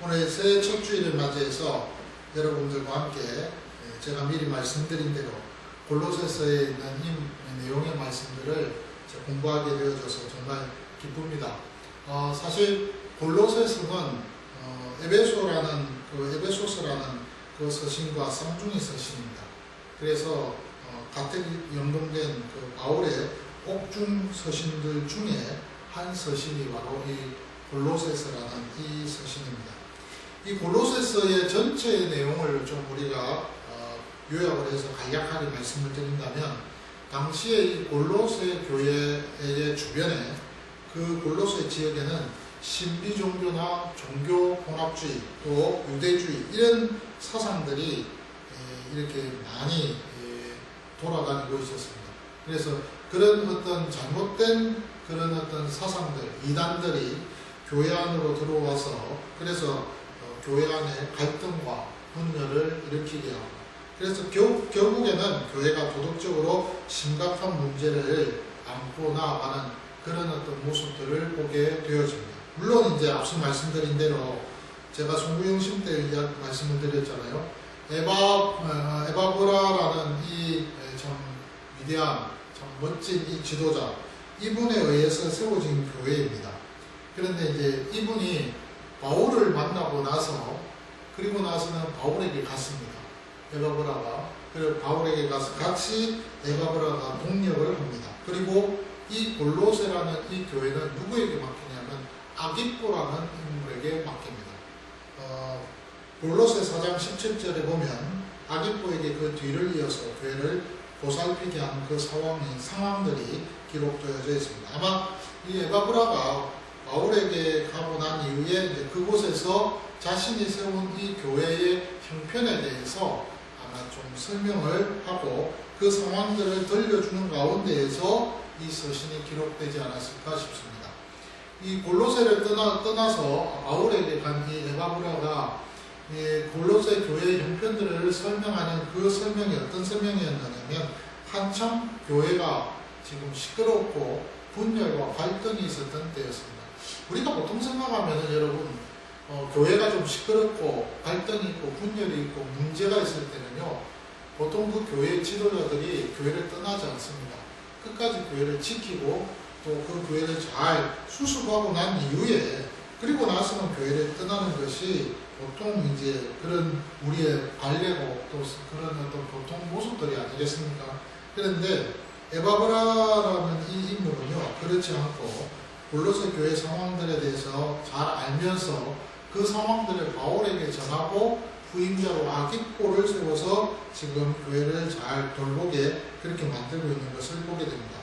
오늘 새해 첫 주일을 맞이해서 여러분들과 함께 제가 미리 말씀드린 대로 골로새서에 있는 이 내용의 말씀들을 공부하게 되어져서 정말 기쁩니다. 사실 골로새서는 에베소서라는 그 서신과 쌍둥이 서신입니다. 그래서 같은 연동된 그 바울의 옥중 서신들 중에 한 서신이 바로 이 골로새서라는 이 서신입니다. 이 골로새서의 전체의 내용을 좀 우리가 요약을 해서 간략하게 말씀을 드린다면, 당시에 이 골로새 교회의 주변에 그 골로새 지역에는 신비 종교나 종교 혼합주의 또 유대주의 이런 사상들이 이렇게 많이 돌아다니고 있었습니다. 그래서 그런 어떤 잘못된 그런 어떤 사상들, 이단들이 교회 안으로 들어와서 그래서 교회 안에 갈등과 분열을 일으키게 하고, 그래서 결국에는 교회가 도덕적으로 심각한 문제를 안고 나아가는 그런 어떤 모습들을 보게 되어집니다. 물론 이제 앞서 말씀드린 대로 제가 송구영신 때 말씀을 드렸잖아요. 에바브라라는 이 참 위대한, 참 멋진 이 지도자, 이분에 의해서 세워진 교회입니다. 그런데 이제 이분이 바울을 만나고 나서, 그리고 나서는 바울에게 갔습니다. 에바브라가. 그리고 바울에게 가서 같이 에바브라가 동력을 합니다. 그리고 이 골로새라는 이 교회는 누구에게 맡기냐면 아기뽀라는 인물에게 맡깁니다. 골로새 4장 17절에 보면 아기뽀에게 그 뒤를 이어서 교회를 보살피게 한 그 상황들이 기록되어져 있습니다. 아마 이 에바브라가 바울에게 가고 난 이후에 이제 그곳에서 자신이 세운 이 교회의 형편에 대해서 아마 좀 설명을 하고 그 상황들을 들려주는 가운데에서 이 서신이 기록되지 않았을까 싶습니다. 이 골로새를 떠나서 바울에게 간 이 에바브라가 골로새 교회의 형편들을 설명하는 그 설명이 어떤 설명이었느냐면, 한참 교회가 지금 시끄럽고 분열과 갈등이 있었던 때였습니다. 우리가 보통 생각하면 여러분, 교회가 좀 시끄럽고 갈등이 있고 분열이 있고 문제가 있을 때는요, 보통 그 교회 지도자들이 교회를 떠나지 않습니다. 끝까지 교회를 지키고 또 그 교회를 잘 수습하고 난 이후에, 그리고 나서는 교회를 떠나는 것이 보통 이제 그런 우리의 관례고 또 그런 어떤 보통 모습들이 아니겠습니까? 그런데 에바브라라는 이 인물은요, 그렇지 않고 골로새 교회 상황들에 대해서 잘 알면서 그 상황들을 바울에게 전하고 후임자로 아기뽀를 세워서 지금 교회를 잘 돌보게 그렇게 만들고 있는 것을 보게 됩니다.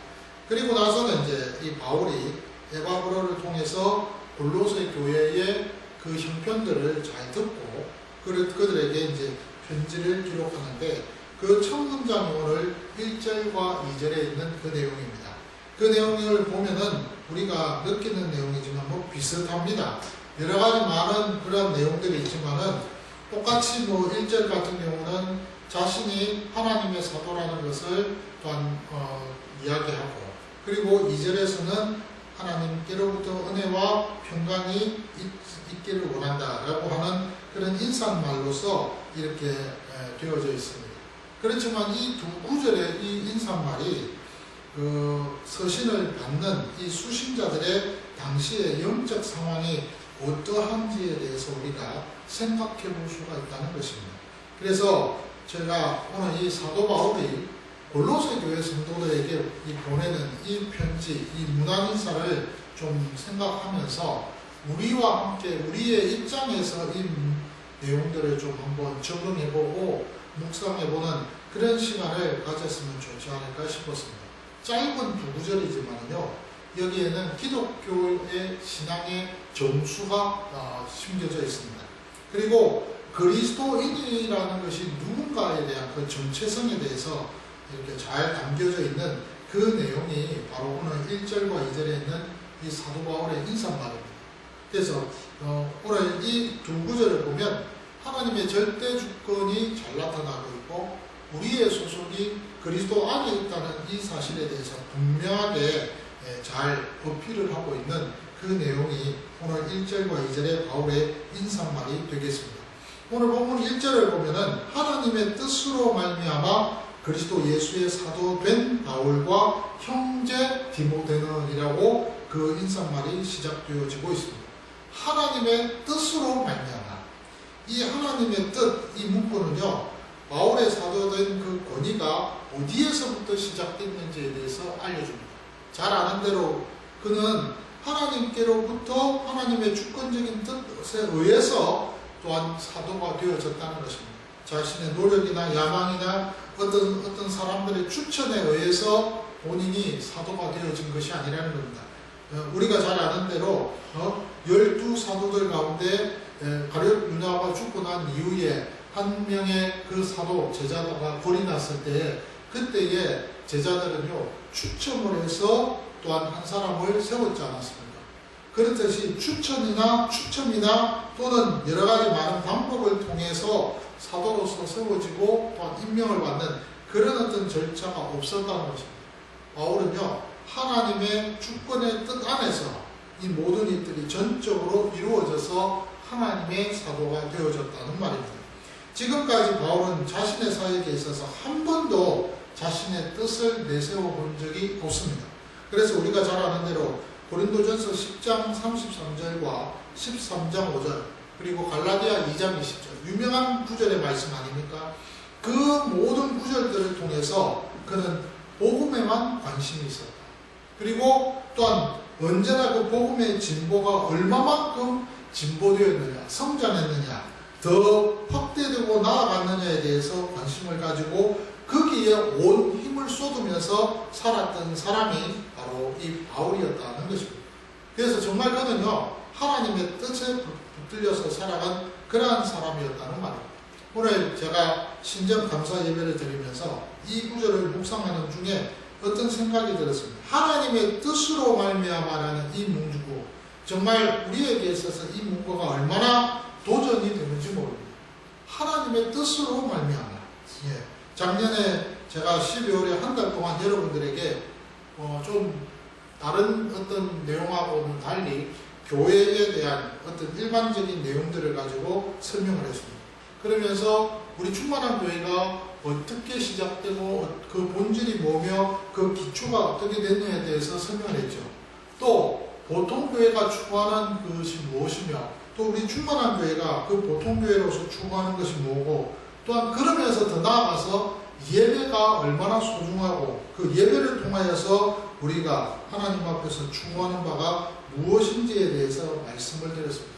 그리고 나서는 이제 이 바울이 에바브라를 통해서 골로새 교회의 그 형편들을 잘 듣고 그들에게 이제 편지를 기록하는데, 그 첫 문장이 오늘 1절과 2절에 있는 그 내용입니다. 그 내용을 보면은 우리가 느끼는 내용이지만 뭐 비슷합니다. 여러 가지 많은 그런 내용들이 있지만은 똑같이 뭐 1절 같은 경우는 자신이 하나님의 사도라는 것을 또한 이야기하고, 그리고 2절에서는 하나님께로부터 은혜와 평강이 있기를 원한다라고 하는 그런 인사말로서 이렇게 되어져 있습니다. 그렇지만 이 두 구절의 이 인사말이 그 서신을 받는 이 수신자들의 당시의 영적 상황이 어떠한지에 대해서 우리가 생각해 볼 수가 있다는 것입니다. 그래서 제가 오늘 이 사도 바울이 골로새 교회 성도들에게 보내는 이 편지, 이 문안 인사를 좀 생각하면서 우리와 함께 우리의 입장에서 이 내용들을 좀 한번 적응해보고 묵상해보는 그런 시간을 가졌으면 좋지 않을까 싶었습니다. 짧은 두 구절이지만요, 여기에는 기독교의 신앙의 정수가 심겨져 있습니다. 그리고 그리스도인이라는 것이 누군가에 대한 그 정체성에 대해서 이렇게 잘 담겨져 있는 그 내용이 바로 오늘 1절과 2절에 있는 이 사도 바울의 인사말입니다. 그래서 오늘 이 두 구절을 보면 하나님의 절대 주권이 잘 나타나고 있고 우리의 소속이 그리스도 안에 있다는 이 사실에 대해서 분명하게 잘 어필을 하고 있는 그 내용이 오늘 1절과 2절의 바울의 인사말이 되겠습니다. 오늘 본문 1절을 보면은 하나님의 뜻으로 말미암아 그리스도 예수의 사도 된 바울과 형제 디모데는이라고 그 인사말이 시작되어지고 있습니다. 하나님의 뜻으로 말미암아. 이 하나님의 뜻, 이 문구는요, 바울의 사도된 그 권위가 어디에서부터 시작됐는지에 대해서 알려줍니다. 잘 아는 대로 그는 하나님께로부터 하나님의 주권적인 뜻에 의해서 또한 사도가 되어졌다는 것입니다. 자신의 노력이나 야망이나 어떤 사람들의 추천에 의해서 본인이 사도가 되어진 것이 아니라는 겁니다. 우리가 잘 아는 대로 12사도들 가운데 가룟 유다가 죽고 난 이후에 한 명의 그 사도 제자가 골이 났을 때 그때의 제자들은요 추첨을 해서 또한 한 사람을 세웠지 않았습니까? 그렇듯이 추첨이나 또는 여러 가지 많은 방법을 통해서 사도로서 세워지고 또한 임명을 받는 그런 어떤 절차가 없었다는 것입니다. 바울은요 하나님의 주권의 뜻 안에서 이 모든 일들이 전적으로 이루어져서 하나님의 사도가 되어졌다는 말입니다. 지금까지 바울은 자신의 사역에 있어서 한 번도 자신의 뜻을 내세워 본 적이 없습니다. 그래서 우리가 잘 아는 대로 고린도전서 10장 33절과 13장 5절 그리고 갈라디아 2장 20절 유명한 구절의 말씀 아닙니까? 그 모든 구절들을 통해서 그는 복음에만 관심이 있었다. 그리고 또한 언제나 그 복음의 진보가 얼마만큼 진보되었느냐, 성장했느냐, 더 확대되고 나아갔느냐에 대해서 관심을 가지고 거기에 온 힘을 쏟으면서 살았던 사람이 바로 이 바울이었다는 것입니다. 그래서 정말 그는요 하나님의 뜻에 붙들려서 살아간 그러한 사람이었다는 말입니다. 오늘 제가 신정 감사 예배를 드리면서 이 구절을 묵상하는 중에 어떤 생각이 들었습니다. 하나님의 뜻으로 말미암아라는 이 문구, 정말 우리에게 있어서 이 문구가 얼마나 도전이 되는지 모릅니다. 하나님의 뜻으로 말미암아. 작년에 제가 12월에 한 달 동안 여러분들에게 좀 다른 어떤 내용하고는 달리 교회에 대한 어떤 일반적인 내용들을 가지고 설명을 했습니다. 그러면서 우리 충만한 교회가 어떻게 시작되고 그 본질이 뭐며 그 기초가 어떻게 됐느냐에 대해서 설명을 했죠. 또 보통 교회가 추구하는 것이 무엇이며 또 우리 충만한 교회가 그 보통 교회로서 추구하는 것이 뭐고 또한 그러면서 더 나아가서 예배가 얼마나 소중하고 그 예배를 통하여서 우리가 하나님 앞에서 추구하는 바가 무엇인지에 대해서 말씀을 드렸습니다.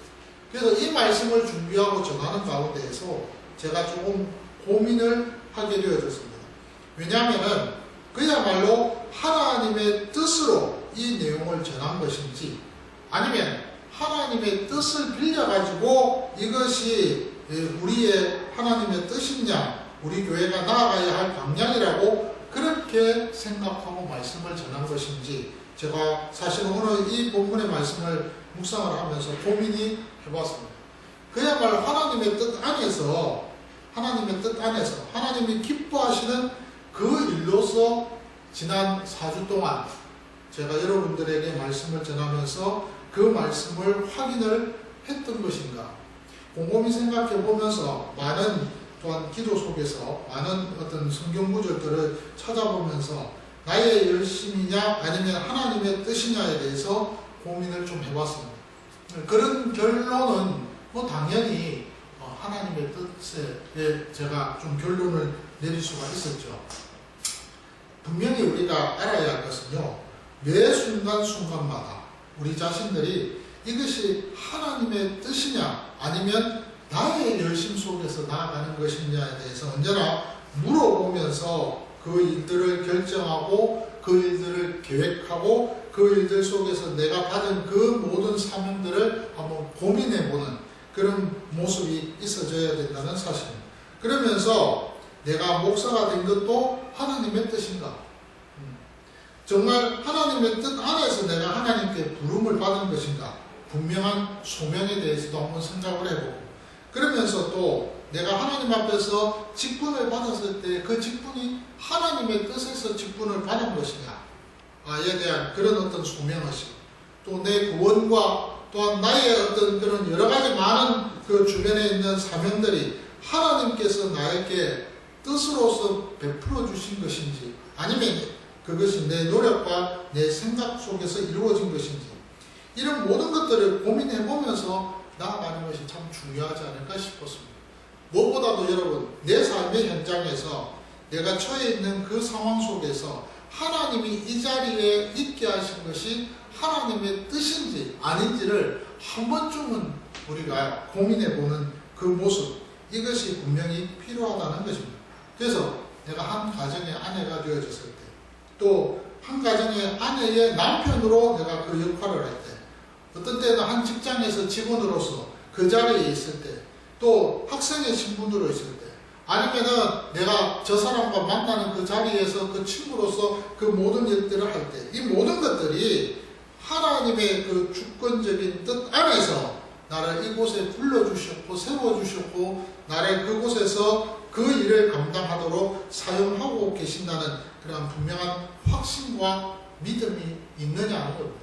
그래서 이 말씀을 준비하고 전하는 가운데에서 제가 조금 고민을 하게 되어졌습니다. 왜냐하면 그야말로 하나님의 뜻으로 이 내용을 전한 것인지 아니면 하나님의 뜻을 빌려가지고 이것이 우리의 하나님의 뜻이냐 우리 교회가 나아가야 할 방향이라고 그렇게 생각하고 말씀을 전한 것인지 제가 사실 오늘 이 본문의 말씀을 묵상을 하면서 고민이 해봤습니다. 그야말로 하나님의 뜻 안에서 하나님이 기뻐하시는 그 일로서 지난 4주 동안 제가 여러분들에게 말씀을 전하면서 그 말씀을 확인을 했던 것인가 곰곰이 생각해 보면서 많은 또한 기도 속에서 많은 어떤 성경 구절들을 찾아보면서 나의 열심이냐 아니면 하나님의 뜻이냐에 대해서 고민을 좀 해봤습니다. 그런 결론은 당연히 하나님의 뜻에 제가 좀 결론을 내릴 수가 있었죠. 분명히 우리가 알아야 할 것은요. 매 순간순간마다 우리 자신들이 이것이 하나님의 뜻이냐 아니면 나의 열심 속에서 나아가는 것이냐에 대해서 언제나 물어보면서 그 일들을 결정하고 그 일들을 계획하고 그 일들 속에서 내가 받은 그 모든 사명들을 한번 고민해보는 그런 모습이 있어져야 된다는 사실입니다. 그러면서 내가 목사가 된 것도 하나님의 뜻인가? 정말 하나님의 뜻 안에서 내가 하나님께 부름을 받은 것인가? 분명한 소명에 대해서도 한번 생각을 해보고 그러면서 또 내가 하나님 앞에서 직분을 받았을 때 그 직분이 하나님의 뜻에서 직분을 받은 것이냐에 대한 그런 어떤 소명의식 또 내 구원과 또한 나의 어떤 그런 여러 가지 많은 그 주변에 있는 사명들이 하나님께서 나에게 뜻으로서 베풀어 주신 것인지, 아니면 그것이 내 노력과 내 생각 속에서 이루어진 것인지, 이런 모든 것들을 고민해 보면서 나아가는 것이 참 중요하지 않을까 싶었습니다. 무엇보다도 여러분, 내 삶의 현장에서 내가 처해 있는 그 상황 속에서 하나님이 이 자리에 있게 하신 것이 하나님의 뜻인지 아닌지를 한 번쯤은 우리가 고민해 보는 그 모습, 이것이 분명히 필요하다는 것입니다. 그래서 내가 한 가정의 아내가 되어졌을 때, 또 한 가정의 아내의 남편으로 내가 그 역할을 할 때, 어떤 때는 한 직장에서 직원으로서 그 자리에 있을 때, 또 학생의 신분으로 있을 때, 아니면은 내가 저 사람과 만나는 그 자리에서 그 친구로서 그 모든 일들을 할 때, 이 모든 것들이 하나님의 그 주권적인 뜻 안에서 나를 이곳에 불러주셨고 세워주셨고 나를 그곳에서 그 일을 감당하도록 사용하고 계신다는 그런 분명한 확신과 믿음이 있느냐는 겁니다.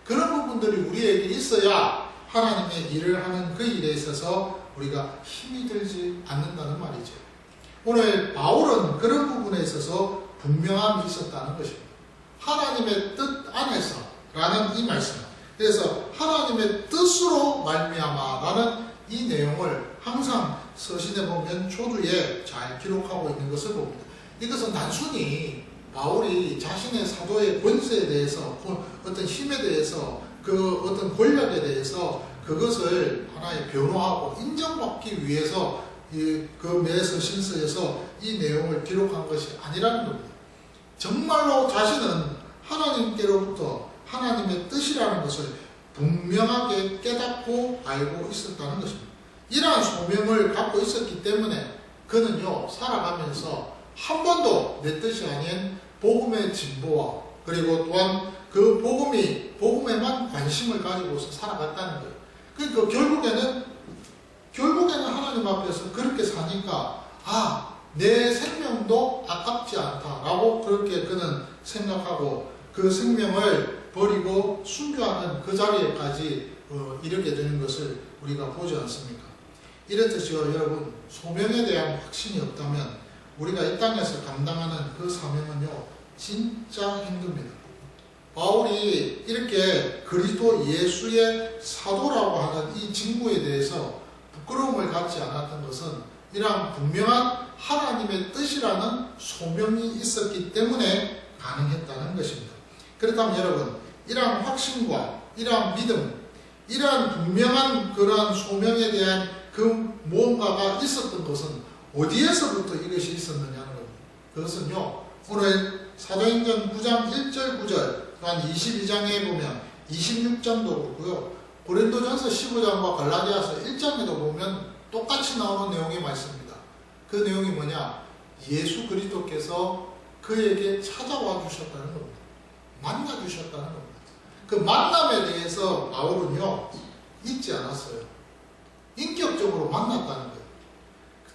그런 부분들이 우리에게 있어야 하나님의 일을 하는 그 일에 있어서 우리가 힘이 들지 않는다는 말이죠. 오늘 바울은 그런 부분에 있어서 분명함이 있었다는 것입니다. 하나님의 뜻 안에서 라는 이 말씀, 그래서 하나님의 뜻으로 말미암아라는 이 내용을 항상 서신에 보면 조두에 잘 기록하고 있는 것을 봅니다. 이것은 단순히 바울이 자신의 사도의 권세에 대해서, 어떤 힘에 대해서, 그 어떤 권력에 대해서 그것을 하나의 변호하고 인정받기 위해서 그 매 서신서에서 이 내용을 기록한 것이 아니라는 겁니다. 정말로 자신은 하나님께로부터 하나님의 뜻이라는 것을 분명하게 깨닫고 알고 있었다는 것입니다. 이러한 소명을 갖고 있었기 때문에 그는요, 살아가면서 한 번도 내 뜻이 아닌 복음의 진보와, 그리고 또한 그 복음에만 관심을 가지고서 살아갔다는 거예요. 그러니까 결국에는 하나님 앞에서 그렇게 사니까, 내 생명도 아깝지 않다라고 그렇게 그는 생각하고 그 생명을 버리고 순교하는 그 자리에까지 이르게 되는 것을 우리가 보지 않습니까? 이렇듯이요, 여러분, 소명에 대한 확신이 없다면 우리가 이 땅에서 감당하는 그 사명은요, 진짜 힘듭니다. 바울이 이렇게 그리스도 예수의 사도라고 하는 이 직무에 대해서 부끄러움을 갖지 않았던 것은 이러한 분명한 하나님의 뜻이라는 소명이 있었기 때문에 가능했다는 것입니다. 그렇다면 여러분, 이러한 확신과 이러한 믿음, 이러한 분명한 그러한 소명에 대한 그 무언가가 있었던 것은 어디에서부터 이것이 있었느냐는 겁니다. 그것은요, 오늘 사도행전 9장 1절 9절 또한 22장에 보면 26장도 그렇고요, 고린도전서 15장과 갈라디아서 1장에도 보면 똑같이 나오는 내용의 말씀입니다. 그 내용이 뭐냐? 예수 그리스도께서 그에게 찾아와 주셨다는 겁니다. 만나 주셨다는 겁니다. 그 만남에 대해서 바울은요, 잊지 않았어요. 인격적으로 만났다는 거예요.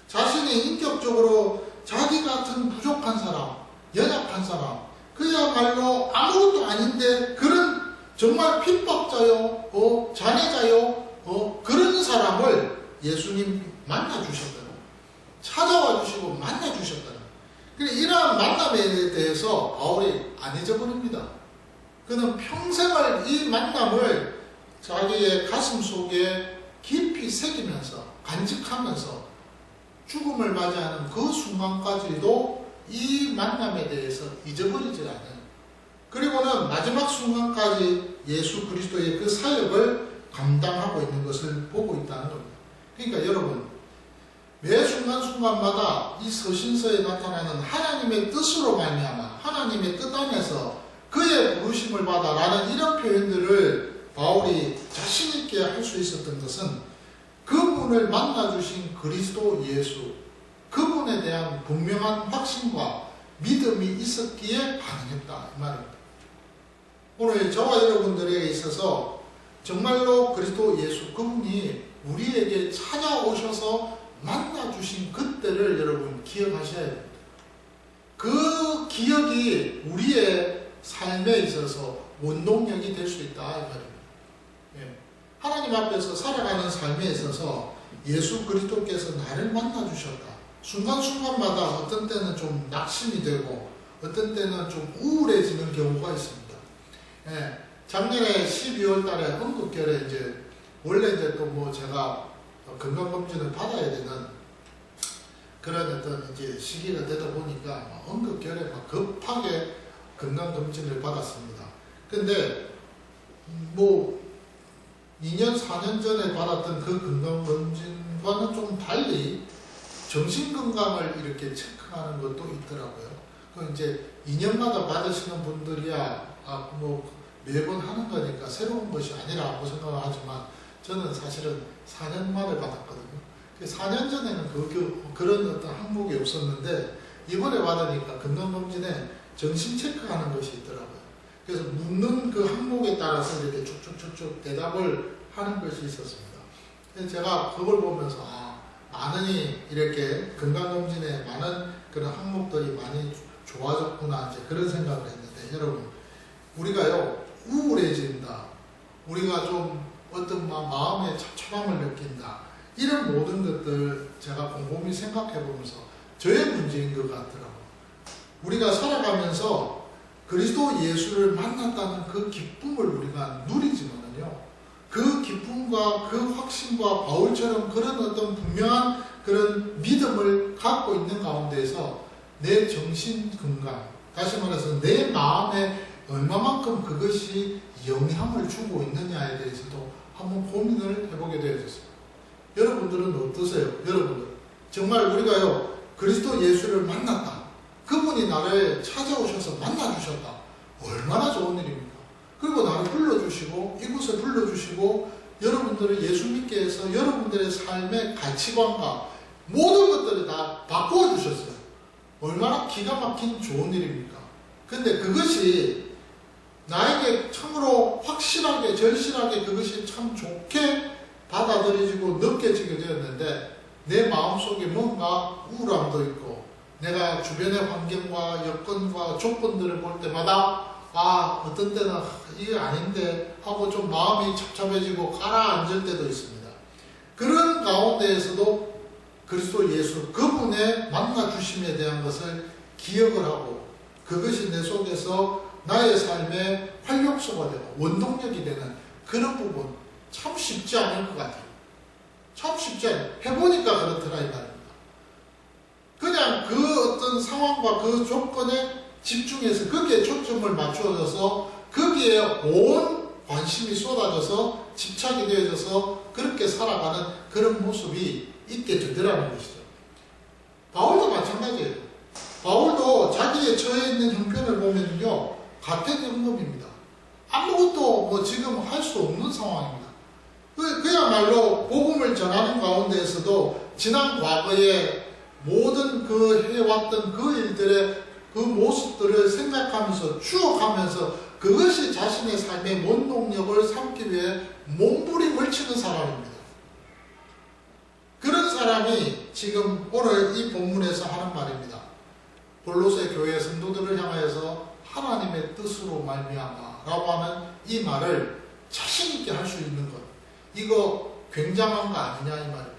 자신이 인격적으로 자기 같은 부족한 사람, 연약한 사람, 그야말로 아무것도 아닌데 그런 정말 핍박자요, 잔해자요, 그런 사람을 예수님 만나 주셨다는 거예요. 찾아와 주시고 만나 주셨다는 거예요. 그래서 이러한 만남에 대해서 바울이 안 잊어버립니다. 그는 평생을 이 만남을 자기의 가슴 속에 깊이 새기면서 간직하면서 죽음을 맞이하는 그 순간까지도 이 만남에 대해서 잊어버리지 않아요. 그리고는 마지막 순간까지 예수 그리스도의 그 사역을 감당하고 있는 것을 보고 있다는 겁니다. 그러니까 여러분, 매 순간순간마다 이 서신서에 나타나는 하나님의 뜻으로 말미암아 하나님의 뜻 안에서 그의 부르심을 받아 라는 이런 표현들을 바울이 자신있게 할 수 있었던 것은 그분을 만나주신 그리스도 예수, 그분에 대한 분명한 확신과 믿음이 있었기에 가능했다, 이 말입니다. 오늘 저와 여러분들에게 있어서 정말로 그리스도 예수, 그분이 우리에게 찾아오셔서 만나주신 그때를 여러분 기억하셔야 됩니다. 그 기억이 우리의 삶에 있어서, 원동력이 될 수 있다 이 말입니다. 예. 하나님 앞에서 살아가는 삶에 있어서 예수 그리스도께서 나를 만나 주셨다. 순간순간마다 어떤 때는 좀 낙심이 되고 어떤 때는 좀 우울해지는 경우가 있습니다. 예. 작년에 12월 달에 응급결에 이제 원래 이제 또 뭐 제가 건강검진을 받아야 되는 그런 어떤 이제 시기가 되다 보니까 응급결에 급하게 건강검진을 받았습니다. 근데 뭐 2년, 4년 전에 받았던 그 건강검진과는 좀 달리 정신건강을 이렇게 체크하는 것도 있더라고요. 그 이제 2년마다 받으시는 분들이야 뭐 매번 하는 거니까 새로운 것이 아니라고 생각을 하지만 저는 사실은 4년 만에 받았거든요. 4년 전에는 그런 어떤 항목이 없었는데 이번에 받으니까 건강검진에 정신 체크하는 것이 있더라고요. 그래서 묻는 그 항목에 따라서 이렇게 쭉쭉쭉쭉 대답을 하는 것이 있었습니다. 제가 그걸 보면서 많이 이렇게 건강검진에 많은 그런 항목들이 많이 좋아졌구나 이제 그런 생각을 했는데 여러분 우리가요 우울해진다. 우리가 좀 어떤 마음의 처참함을 느낀다. 이런 모든 것들 제가 곰곰이 생각해 보면서 저의 문제인 것 같더라고요. 우리가 살아가면서 그리스도 예수를 만났다는 그 기쁨을 우리가 누리지만은요. 그 기쁨과 그 확신과 바울처럼 그런 어떤 분명한 그런 믿음을 갖고 있는 가운데서 내 정신 건강, 다시 말해서 내 마음에 얼마만큼 그것이 영향을 주고 있느냐에 대해서도 한번 고민을 해보게 되어졌습니다. 여러분들은 어떠세요? 여러분들 정말 우리가요 그리스도 예수를 만났다. 그분이 나를 찾아오셔서 만나주셨다. 얼마나 좋은 일입니까? 그리고 나를 불러주시고 이곳에 불러주시고 여러분들을 예수 믿게 해서 여러분들의 삶의 가치관과 모든 것들을 다 바꾸어 주셨어요. 얼마나 기가 막힌 좋은 일입니까? 근데 그것이 나에게 참으로 확실하게 절실하게 그것이 참 좋게 받아들여지고 느껴지게 되었는데 내 마음속에 뭔가 우울함도 있고 내가 주변의 환경과 여건과 조건들을 볼 때마다 어떤 때는 이게 아닌데 하고 좀 마음이 착잡해지고 가라앉을 때도 있습니다. 그런 가운데에서도 그리스도 예수 그분의 만나주심에 대한 것을 기억을 하고 그것이 내 속에서 나의 삶의 활력소가 되고 원동력이 되는 그런 부분 참 쉽지 않을 것 같아요. 참 쉽지 않아요. 해보니까 그렇더라 이 말입니다. 그냥 그 어떤 상황과 그 조건에 집중해서 거기에 초점을 맞추어져서 거기에 온 관심이 쏟아져서 집착이 되어져서 그렇게 살아가는 그런 모습이 있게 되더라는 것이죠. 바울도 마찬가지예요. 바울도 자기의 처해 있는 형편을 보면요 같은 영겁입니다. 아무것도 뭐 지금 할 수 없는 상황입니다. 그야말로 복음을 전하는 가운데에서도 지난 과거에 모든 그 해왔던 그 일들의 그 모습들을 생각하면서 추억하면서 그것이 자신의 삶의 원동력을 삼기 위해 몸부림을 치는 사람입니다. 그런 사람이 지금 오늘 이 본문에서 하는 말입니다. 골로새 교회 성도들을 향하여서 하나님의 뜻으로 말미암아 라고 하는 이 말을 자신 있게 할 수 있는 것, 이거 굉장한 거 아니냐 이 말입니다.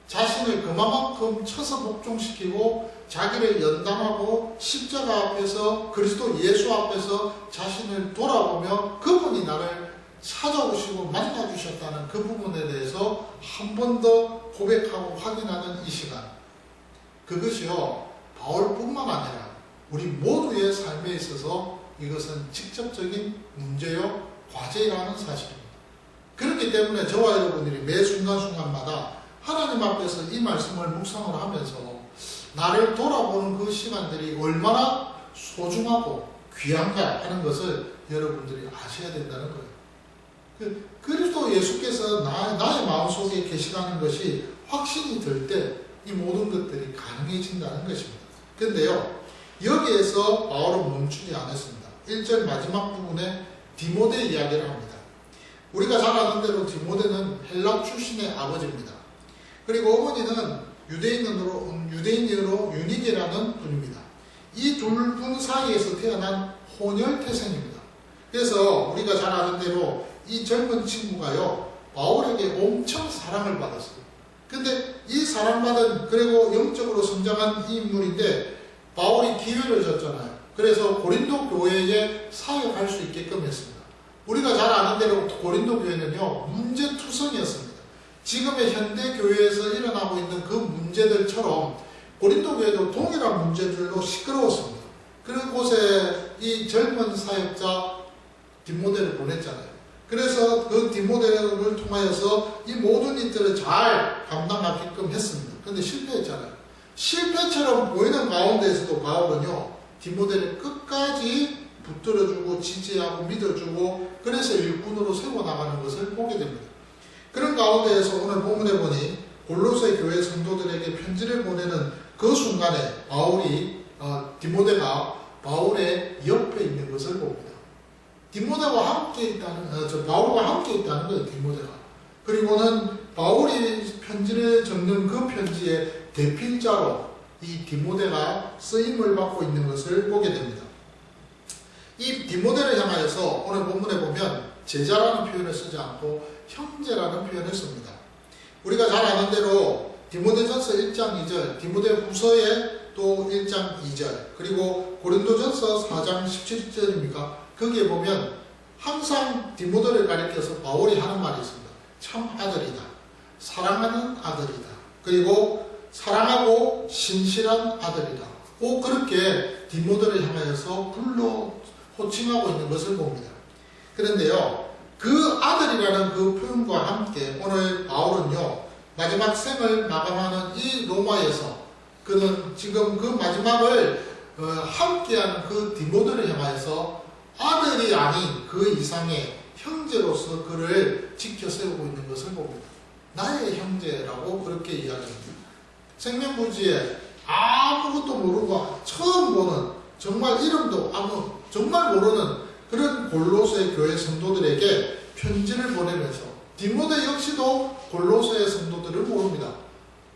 자신을 그만큼 쳐서 복종시키고 자기를 연단하고 십자가 앞에서 그리스도 예수 앞에서 자신을 돌아보며 그분이 나를 찾아오시고 만나주셨다는 그 부분에 대해서 한 번 더 고백하고 확인하는 이 시간, 그것이요 바울뿐만 아니라 우리 모두의 삶에 있어서 이것은 직접적인 문제요 과제라는 사실입니다. 그렇기 때문에 저와 여러분들이 매 순간순간마다 하나님 앞에서 이 말씀을 묵상을 하면서 나를 돌아보는 그 시간들이 얼마나 소중하고 귀한가 하는 것을 여러분들이 아셔야 된다는 거예요. 그리스도 예수께서 나의 마음속에 계시다는 것이 확신이 들 때 이 모든 것들이 가능해진다는 것입니다. 근데요 여기에서 바울은 멈추지 않았습니다. 1절 마지막 부분에 디모데 이야기를 합니다. 우리가 잘 아는 대로 디모데는 헬라 출신의 아버지입니다. 그리고 어머니는 유대인으로 유니게라는 분입니다. 이 둘 분 사이에서 태어난 혼혈 태생입니다. 그래서 우리가 잘 아는 대로 이 젊은 친구가요, 바울에게 엄청 사랑을 받았어요. 근데 이 사랑받은, 그리고 영적으로 성장한 이 인물인데 바울이 기회를 줬잖아요. 그래서 고린도 교회에 사역할 수 있게끔 했습니다. 우리가 잘 아는 대로 고린도 교회는요, 문제투성이었습니다. 지금의 현대 교회에서 일어나고 있는 그 문제들처럼 고린도 교회도 동일한 문제들로 시끄러웠습니다. 그곳에 이 젊은 사역자 디모데를 보냈잖아요. 그래서 그 디모데를 통하여서 이 모든 일들을 잘 감당하게끔 했습니다. 그런데 실패했잖아요. 실패처럼 보이는 가운데에서도 바울은요, 디모데를 끝까지 붙들어주고 지지하고 믿어주고, 그래서 일꾼으로 세워나가는 것을 보게 됩니다. 그런 가운데에서 오늘 본문에 보니 골로새 교회 성도들에게 편지를 보내는 그 순간에 디모데가 바울의 옆에 있는 것을 봅니다. 디모데와 함께 있다는, 바울과 함께 있다는 거예요, 디모데가. 그리고는 바울이 편지를 적는 그 편지의 대필자로 이 디모데가 쓰임을 받고 있는 것을 보게 됩니다. 이 디모데를 향하여서 오늘 본문에 보면 제자라는 표현을 쓰지 않고 형제라는 표현을 씁니다. 우리가 잘 아는 대로 디모데전서 1장 2절, 디모데후서에 또 1장 2절, 그리고 고린도전서 4장 17절입니까? 거기에 보면 항상 디모데를 가리켜서 바울이 하는 말이 있습니다. 참 아들이다. 사랑하는 아들이다. 그리고 사랑하고 신실한 아들이다. 꼭 그렇게 디모데를 향하여서 불러 호칭하고 있는 것을 봅니다. 그런데요, 그 아들이라는 그 표현과 함께 오늘 바울은요, 마지막 생을 마감하는 이 로마에서 그는 지금 그 마지막을 함께하는 그 디모데를 향하여서 아들이 아닌 그 이상의 형제로서 그를 지켜 세우고 있는 것을 봅니다. 나의 형제라고 그렇게 이야기합니다. 생명부지에 아무것도 모르고 처음 보는, 정말 이름도 정말 모르는 그런 골로새 교회 성도들에게 편지를 보내면서, 디모데 역시도 골로새 성도들을 모릅니다.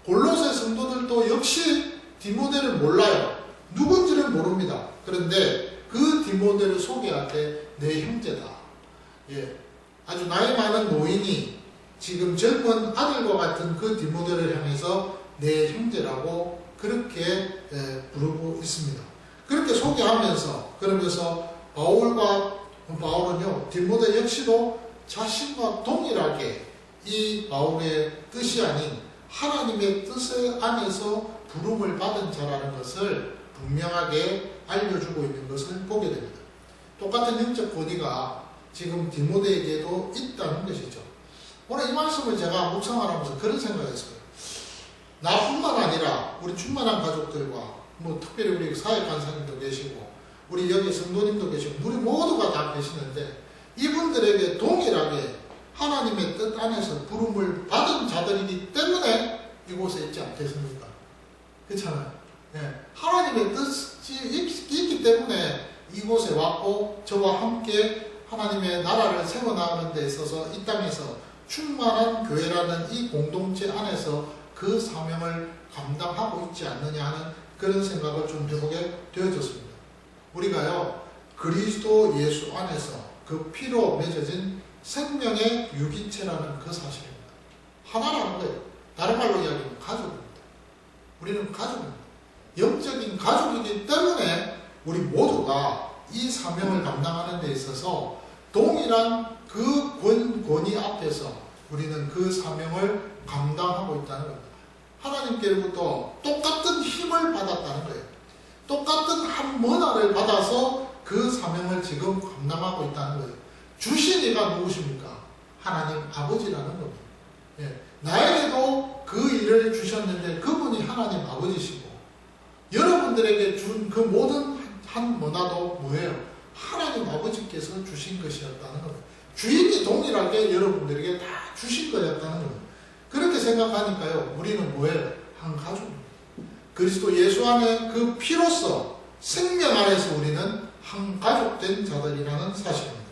골로새 성도들도 역시 디모데를 몰라요. 누군지를 모릅니다. 그런데 그 디모데를 소개할 때 내 형제다. 아주 나이 많은 노인이 지금 젊은 아들과 같은 그 디모데를 향해서 내 형제라고 그렇게 부르고 있습니다. 그렇게 소개하면서, 그러면서 바울은요, 디모데 역시도 자신과 동일하게 이 바울의 뜻이 아닌 하나님의 뜻 안에서 부름을 받은 자라는 것을 분명하게 알려주고 있는 것을 보게 됩니다. 똑같은 영적 권위가 지금 디모데에게도 있다는 것이죠. 오늘 이 말씀을 제가 묵상을 하면서 그런 생각을 했어요. 나뿐만 아니라 우리 충만한 가족들과 특별히 우리 사회 간사님도 계시고 우리 여기 성도님도 계시고 우리 모두가 다 계시는데, 이분들에게 동일하게 하나님의 뜻 안에서 부름을 받은 자들이기 때문에 이곳에 있지 않겠습니까? 그렇잖아요. 하나님의 뜻이 있기 때문에 이곳에 왔고, 저와 함께 하나님의 나라를 세워나가는 데 있어서 이 땅에서 충만한 교회라는 이 공동체 안에서 그 사명을 감당하고 있지 않느냐 하는 그런 생각을 좀 해보게 되어졌습니다. 우리가요, 그리스도 예수 안에서 그 피로 맺어진 생명의 유기체라는 그 사실입니다. 하나라는 거예요. 다른 말로 이야기하면 가족입니다. 우리는 가족입니다. 영적인 가족이기 때문에 우리 모두가 이 사명을 감당하는 데 있어서 동일한 그 권위 앞에서 우리는 그 사명을 감당하고 있다는 겁니다. 하나님께로부터 똑같은 힘을 받았다는 거예요. 똑같은 한 문화를 받아서 그 사명을 지금 감당하고 있다는 거예요. 주신 이가 누구십니까? 하나님 아버지라는 겁니다. 나에게도 그 일을 주셨는데 그분이 하나님 아버지시고, 여러분들에게 준 그 모든 한 문화도 뭐예요? 하나님 아버지께서 주신 것이었다는 겁니다. 주인이 동일하게 여러분들에게 다 주신 거였다는 겁니다. 그렇게 생각하니까요, 우리는 뭐예요? 한 가족입니다. 그리스도 예수 안에 그 피로서 생명 안에서 우리는 한 가족된 자들이라는 사실입니다.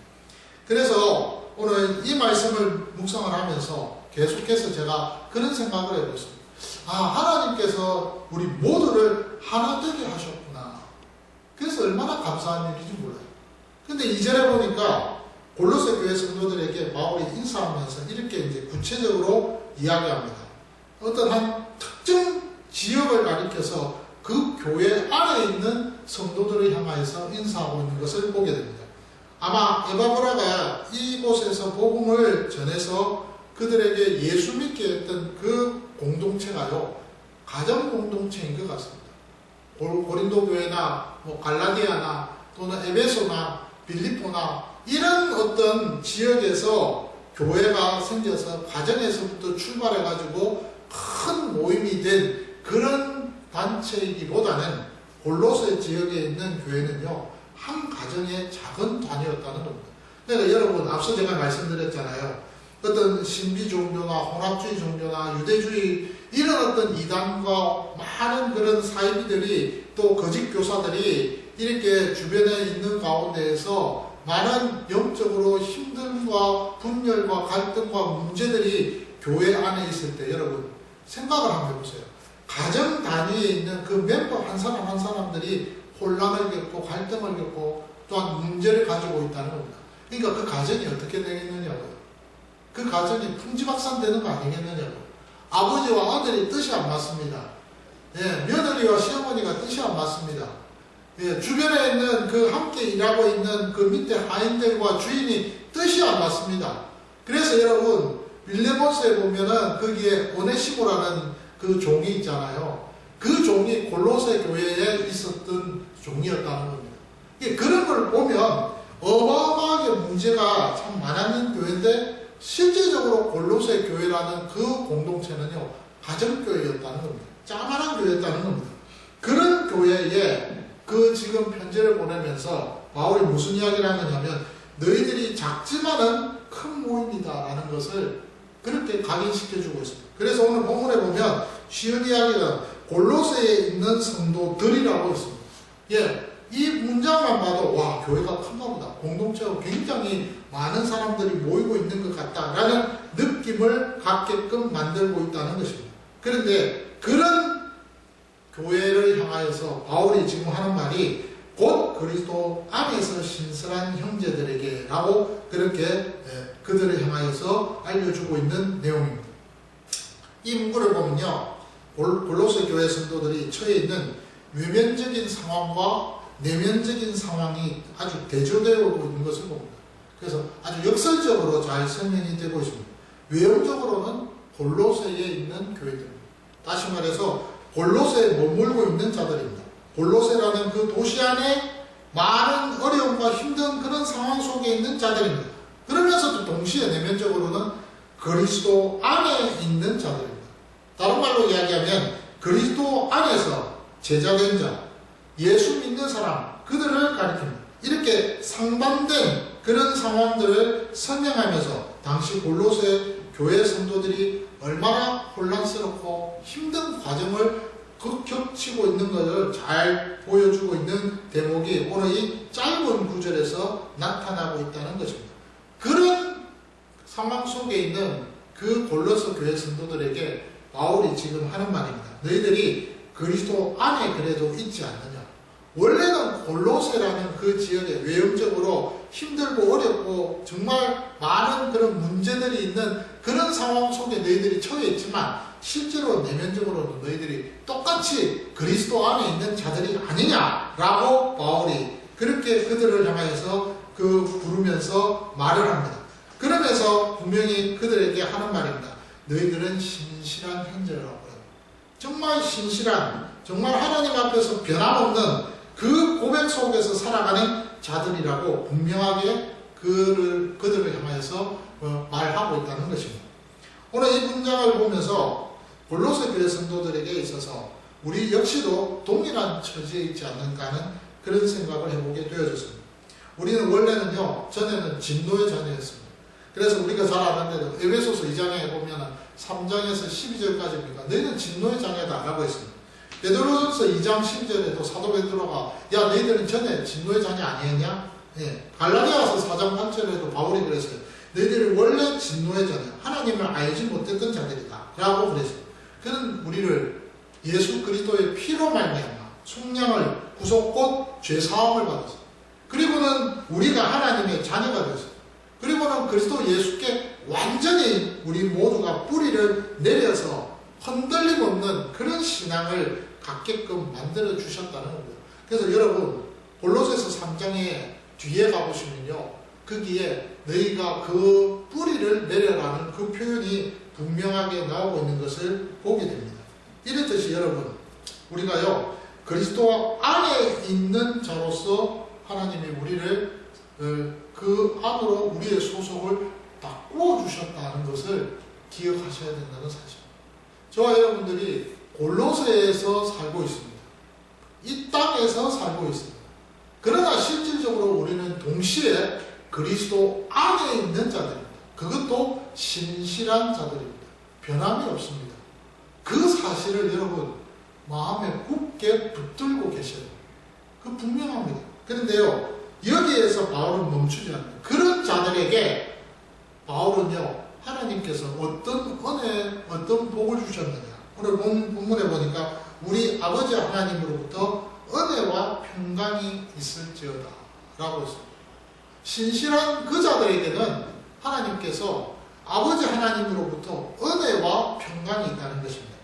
그래서 오늘 이 말씀을 묵상을 하면서 계속해서 제가 그런 생각을 해봤습니다. 하나님께서 우리 모두를 하나 되게 하셨구나. 그래서 얼마나 감사한 일인지 몰라요. 근데 2절에 보니까 골로새 교회 성도들에게 바울이 인사하면서 이렇게 이제 구체적으로 이야기합니다. 어떤 한 특정 지역을 가리켜서 그 교회 안에 있는 성도들을 향하여서 인사하고 있는 것을 보게 됩니다. 아마 에바브라가 이곳에서 복음을 전해서 그들에게 예수 믿게 했던 그 공동체가요, 가정 공동체인 것 같습니다. 고린도 교회나 갈라디아나 또는 에베소나 빌립보나 이런 어떤 지역에서 교회가 생겨서 가정에서부터 출발해가지고 큰 모임이 된 그런 단체이기보다는 골로새 지역에 있는 교회는요, 한 가정의 작은 단위였다는 겁니다. 그러니까 여러분, 앞서 제가 말씀드렸잖아요. 어떤 신비 종교나 혼합주의 종교나 유대주의 이런 어떤 이단과 많은 그런 사이비들이 또 거짓 교사들이 이렇게 주변에 있는 가운데에서 많은 영적으로 힘듦과 분열과 갈등과 문제들이 교회 안에 있을 때 여러분 생각을 한번 해보세요. 가정 단위에 있는 그 멤버 한 사람 한 사람들이 혼란을 겪고 갈등을 겪고 또한 문제를 가지고 있다는 겁니다. 그러니까 그 가정이 어떻게 되겠느냐고요. 그 가정이 풍지박산 되는 거 아니겠느냐고요. 아버지와 아들이 뜻이 안 맞습니다. 예, 며느리와 시어머니가 뜻이 안 맞습니다. 예, 주변에 있는 그 함께 일하고 있는 그 밑에 하인들과 주인이 뜻이 안 맞습니다. 그래서 여러분 빌레몬스에 보면은 거기에 오네시모라는 그 종이 있잖아요. 그 종이 골로새 교회에 있었던 종이었다는 겁니다. 그런 걸 보면 어마어마하게 문제가 참 많았는 교회인데 실제적으로 골로새 교회라는 그 공동체는요, 가정교회였다는 겁니다. 자만한 교회였다는 겁니다. 그런 교회에 그 지금 편지를 보내면서 바울이 무슨 이야기를 하느냐면 너희들이 작지만은 큰 모임이다라는 것을 그렇게 각인시켜주고 있습니다. 그래서 오늘 본문에 보면 쉬운 이야기는 골로새에 있는 성도들이라고 있습니다. 예, 이 문장만 봐도 와, 교회가 큰가 보다. 공동체가 굉장히 많은 사람들이 모이고 있는 것 같다라는 느낌을 갖게끔 만들고 있다는 것입니다. 그런데 그런 교회를 향하여서 바울이 지금 하는 말이 곧 그리스도 안에서 신실한 형제들에게 라고 그렇게 그들을 향하여서 알려주고 있는 내용입니다. 이 문구를 보면요, 골로새 교회 성도들이 처해 있는 외면적인 상황과 내면적인 상황이 아주 대조되어 있는 것을 봅니다. 그래서 아주 역설적으로 잘 설명이 되고 있습니다. 외형적으로는 골로새에 있는 교회들입니다. 다시 말해서 골로새에 머물고 있는 자들입니다. 골로새라는 그 도시 안에 많은 어려움과 힘든 그런 상황 속에 있는 자들입니다. 그러면서도 동시에 내면적으로는 그리스도 안에 있는 자들입니다. 다른 말로 이야기하면 그리스도 안에서 제자된 자, 예수 믿는 사람, 그들을 가리킵니다. 이렇게 상반된 그런 상황들을 설명하면서 당시 골로새 교회 성도들이 얼마나 혼란스럽고 힘든 과정을 겪치고 있는 것을 잘 보여주고 있는 대목이 오늘 이 짧은 구절에서 나타나고 있다는 것입니다. 그런 상황 속에 있는 그 골로새 교회 성도들에게 바울이 지금 하는 말입니다. 너희들이 그리스도 안에 그래도 있지 않느냐. 원래는 골로새라는 그 지역에 외형적으로 힘들고 어렵고 정말 많은 그런 문제들이 있는 그런 상황 속에 너희들이 처해 있지만 실제로 내면적으로는 너희들이 똑같이 그리스도 안에 있는 자들이 아니냐라고 바울이 그렇게 그들을 향하여서 부르면서 말을 합니다. 그러면서 분명히 그들에게 하는 말입니다. 너희들은 신실한 형제라고요. 정말 신실한, 정말 하나님 앞에서 변함없는 그 고백 속에서 살아가는 자들이라고 분명하게 그들을 향해서 말하고 있다는 것입니다. 오늘 이 문장을 보면서 골로새 교회 성도들에게 있어서 우리 역시도 동일한 처지에 있지 않는가 하는 그런 생각을 해보게 되어졌습니다. 우리는 원래는요, 전에는 진노의 자녀였습니다. 그래서 우리가 잘 아는 대로 에베소서 2장에 보면 3장에서 12절까지입니까? 너희는 진노의 자녀다 라고 했습니다. 베드로전서 2장 12절에도 사도 베드로가 야 너희들은 전에 진노의 자녀 아니었냐? 예. 갈라디아서 4장 8절에도 바울이 그랬어요. 너희들은 원래 진노의 자녀, 하나님을 알지 못했던 자들이다 라고 그랬어요. 그는 우리를 예수 그리스도의 피로 말미암아 속량을 구속 곧 죄사함을 받았어요. 그리고는 우리가 하나님의 자녀가 되었습니다. 그리고는 그리스도 예수께 완전히 우리 모두가 뿌리를 내려서 흔들림 없는 그런 신앙을 갖게끔 만들어 주셨다는 겁니다. 그래서 여러분 골로새서 3장에 뒤에 가보시면요, 거기에 너희가 그 뿌리를 내려라는 그 표현이 분명하게 나오고 있는 것을 보게 됩니다. 이렇듯이 여러분, 우리가요 그리스도 안에 있는 자로서 하나님이 우리를 그 안으로 우리의 소속을 다 꾸어주셨다는 것을 기억하셔야 된다는 사실. 저와 여러분들이 골로새에서 살고 있습니다. 이 땅에서 살고 있습니다. 그러나 실질적으로 우리는 동시에 그리스도 안에 있는 자들입니다. 그것도 신실한 자들입니다. 변함이 없습니다. 그 사실을 여러분 마음에 굳게 붙들고 계셔야 돼요. 그 분명합니다. 그런데요, 여기에서 바울은 멈추지 않는 그런 자들에게 바울은요, 하나님께서 어떤 은혜, 어떤 복을 주셨느냐. 오늘 본문에 보니까 우리 아버지 하나님으로부터 은혜와 평강이 있을지어다 라고 했습니다. 신실한 그 자들에게는 하나님께서 아버지 하나님으로부터 은혜와 평강이 있다는 것입니다.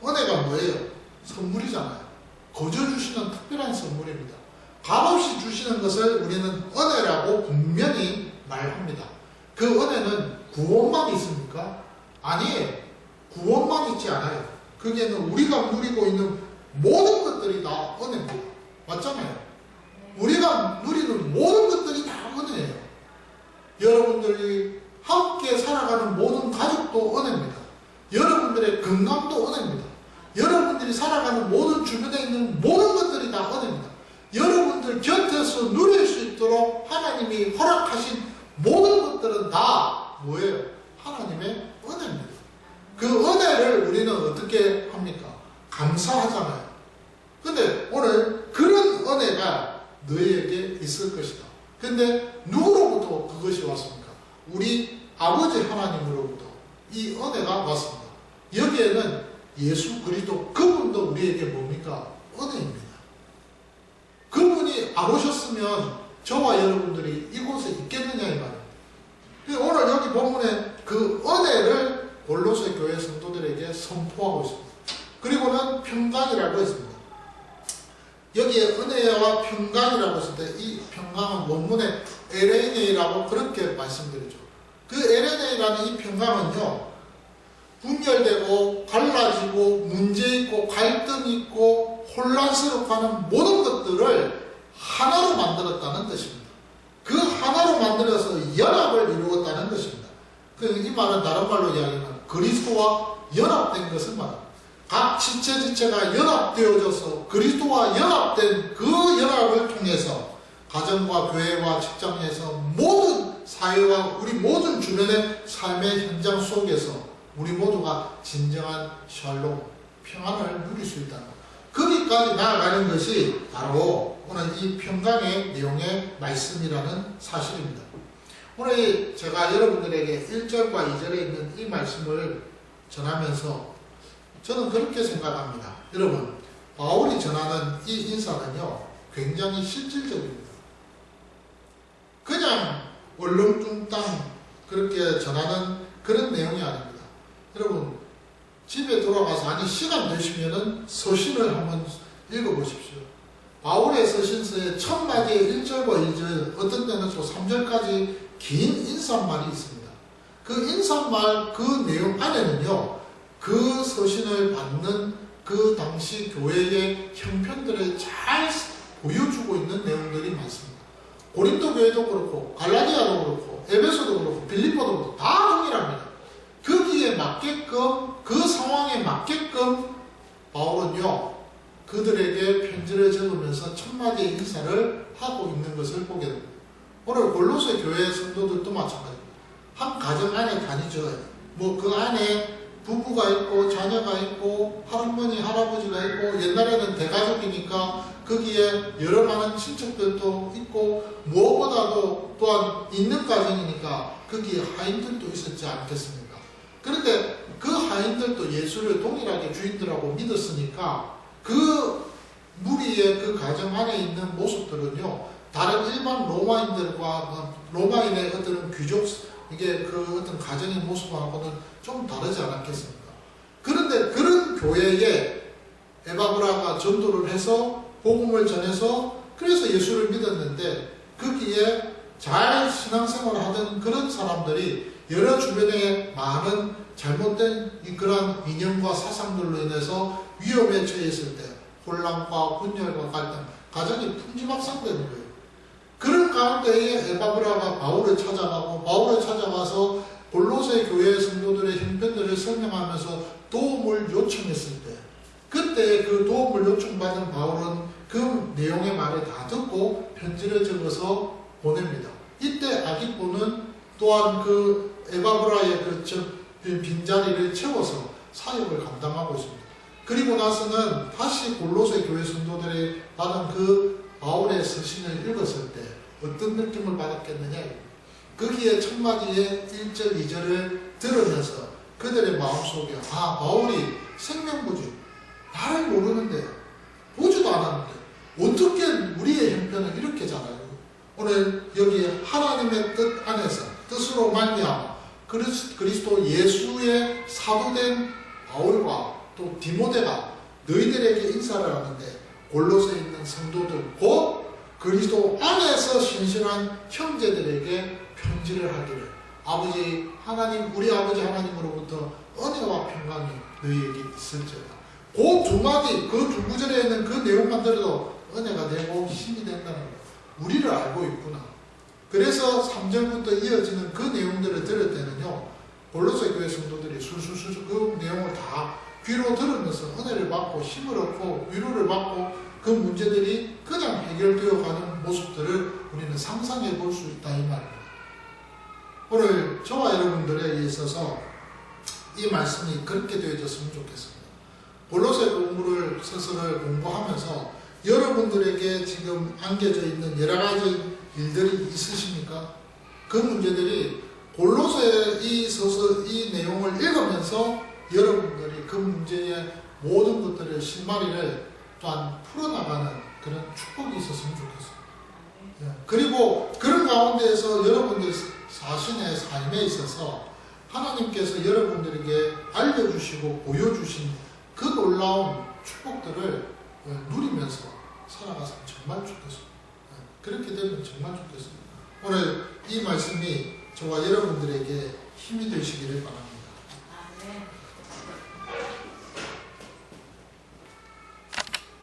은혜가 뭐예요? 선물이잖아요. 거저 주시는 특별한 선물입니다. 값없이 주시는 것을 우리는 은혜라고 분명히 말합니다. 그 은혜는 구원만 있습니까? 아니에요. 구원만 있지 않아요. 거기에는 우리가 누리고 있는 모든 것들이 다 은혜입니다. 맞잖아요. 우리가 누리는 모든 것들이 다 은혜예요. 여러분들이 함께 살아가는 모든 가족도 은혜입니다. 여러분들의 건강도 은혜입니다. 여러분들이 살아가는 모든 주변에 있는 모든 것들이 다 은혜입니다. 여러분들 곁에서 누릴 수 있도록 하나님이 허락하신 모든 것들은 다 뭐예요? 하나님의 은혜입니다. 그 은혜를 우리는 어떻게 합니까? 감사하잖아요. 근데 오늘 그런 은혜가 너희에게 있을 것이다. 근데 누구로부터 그것이 왔습니까? 우리 아버지 하나님으로부터 이 은혜가 왔습니다. 여기에는 예수 그리스도 그분도 우리에게 뭡니까? 은혜입니다. 그분이 안 오셨으면 저와 여러분들이 이곳에 있겠느냐 이 말입니다. 오늘 여기 본문에 그 은혜를 골로새 교회 성도들에게 선포하고 있습니다. 그리고는 평강이라고 했습니다. 여기에 은혜와 평강이라고 했을 때 이 평강은 원문에 에레네이라고 그렇게 말씀드리죠. 그 에레네이라는 이 평강은요, 분열되고 갈라지고 문제 있고 갈등 있고 혼란스럽고 하는 모든 것들을 하나로 만들었다는 뜻입니다. 그 하나로 만들어서 연합을 이루었다는 것입니다. 이 말은 다른 말로 이야기하면 그리스도와 연합된 것을 말합니다. 각 지체가 연합되어져서 그리스도와 연합된 그 연합을 통해서 가정과 교회와 직장에서 모든 사회와 우리 모든 주변의 삶의 현장 속에서 우리 모두가 진정한 샬롬, 평안을 누릴 수 있다는 것. 거기까지 나아가는 것이 바로 오늘 이 평강의 내용의 말씀이라는 사실입니다. 오늘 제가 여러분들에게 1절과 2절에 있는 이 말씀을 전하면서 저는 그렇게 생각합니다. 여러분, 바울이 전하는 이 인사는요, 굉장히 실질적입니다. 그냥 얼렁뚱땅 그렇게 전하는 그런 내용이 아닙니다. 여러분, 집에 돌아가서 아니 시간 되시면은 서신을 한번 읽어보십시오. 바울의 서신서에 첫 마디에 1절과 2절, 어떤 때는 또 3절까지 긴 인사말이 있습니다. 그 인사말 그 내용 안에는요, 그 서신을 받는 그 당시 교회의 형편들을 잘 보여주고 있는 내용들이 많습니다. 고린도 교회도 그렇고 갈라디아도 그렇고 에베소도 그렇고 빌립보도 그렇고 다 동일합니다. 거기에 맞게끔 그 상황에 맞게끔 바울은요 그들에게 편지를 적으면서 첫 마디의 인사를 하고 있는 것을 보게 됩니다. 오늘 골로새 교회 성도들도 마찬가지입니다. 한 가정 안에 다니죠. 뭐 그 안에 부부가 있고 자녀가 있고 할머니 할아버지가 있고 옛날에는 대가족이니까 거기에 여러 많은 친척들도 있고 무엇보다도 또한 있는 가정이니까 거기에 하인들도 있었지 않겠습니까? 그런데 그 하인들도 예수를 동일하게 주인들하고 믿었으니까 그 무리의 그 가정 안에 있는 모습들은요 다른 일반 로마인들과 로마인의 어떤 귀족 이게 그 어떤 가정의 모습하고는 좀 다르지 않았겠습니까? 그런데 그런 교회에 에바브라가 전도를 해서 복음을 전해서 그래서 예수를 믿었는데 거기에 잘 신앙생활을 하던 그런 사람들이 여러 주변에 많은 잘못된 그러한 이념과 사상들로 인해서 위험에 처했을 때 혼란과 분열과 갈등, 가정이 풍지박산되는 거예요. 그런 가운데에 에바브라가 바울을 찾아가고 바울을 찾아가서 골로새 교회 성도들의 형편들을 설명하면서 도움을 요청했을 때 그때 그 도움을 요청받은 바울은 그 내용의 말을 다 듣고 편지를 적어서 보냅니다. 이때 아기뽀는 또한 그 에바브라의 그 빈자리를 채워서 사역을 감당하고 있습니다. 그리고 나서는 다시 골로새 교회 성도들이 받은 그 바울의 서신을 읽었을 때 어떤 느낌을 받았겠느냐. 거기에 첫 마디에 1절, 2절을 들으면서 그들의 마음속에 바울이 생명부지 나를 모르는데 보지도 않았는데 어떻게 우리의 형편은 이렇게 잘하고 오늘 여기 하나님의 뜻 안에서 뜻으로 말미암아 그리스도 예수의 사도된 바울과 또 디모데가 너희들에게 인사를 하는데 골로새에 있는 성도들 곧 그리스도 안에서 신실한 형제들에게 편지를 하기를 아버지 하나님 우리 아버지 하나님으로부터 은혜와 평강이 너희에게 있을지어다. 그 두 마디 그 두 구절에 있는 그 내용만 들어도 은혜가 되고 힘이 된다는 거 우리를 알고 있구나. 그래서 3절부터 이어지는 그 내용들을 들을 때는요 골로새 교회 성도들이 술술술 그 내용을 다 귀로 들으면서 은혜를 받고 힘을 얻고 위로를 받고 그 문제들이 그냥 해결되어 가는 모습들을 우리는 상상해 볼 수 있다 이 말입니다. 오늘 저와 여러분들에 있어서 이 말씀이 그렇게 되어졌으면 좋겠습니다. 골로새 공부를 서서를 공부하면서 여러분들에게 지금 안겨져 있는 여러 가지 일들이 있으십니까? 그 문제들이 골로새 이 내용을 읽으면서 여러분들이 그 문제의 모든 것들의 실마리를 또한 풀어나가는 그런 축복이 있었으면 좋겠습니다. 그리고 그런 가운데에서 여러분들 자신의 삶에 있어서 하나님께서 여러분들에게 알려주시고 보여주신 그 놀라운 축복들을 누리면서 살아가서 정말 좋겠습니다. 그렇게 되면 정말 좋겠습니다. 오늘 이 말씀이 저와 여러분들에게 힘이 되시기를 바랍니다.